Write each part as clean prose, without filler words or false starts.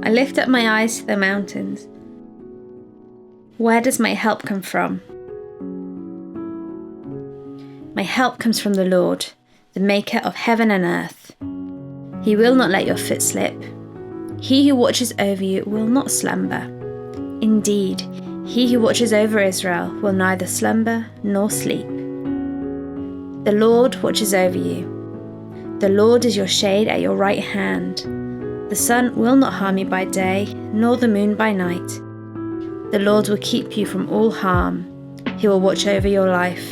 I lift up my eyes to the mountains. Where does my help come from? My help comes from the Lord, the maker of heaven and earth. He will not let your foot slip. He who watches over you will not slumber. Indeed, he who watches over Israel will neither slumber nor sleep. The Lord watches over you. The Lord is your shade at your right hand. The sun will not harm you by day, nor the moon by night. The Lord will keep you from all harm. He will watch over your life.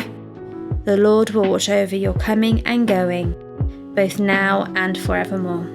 The Lord will watch over your coming and going, both now and forevermore.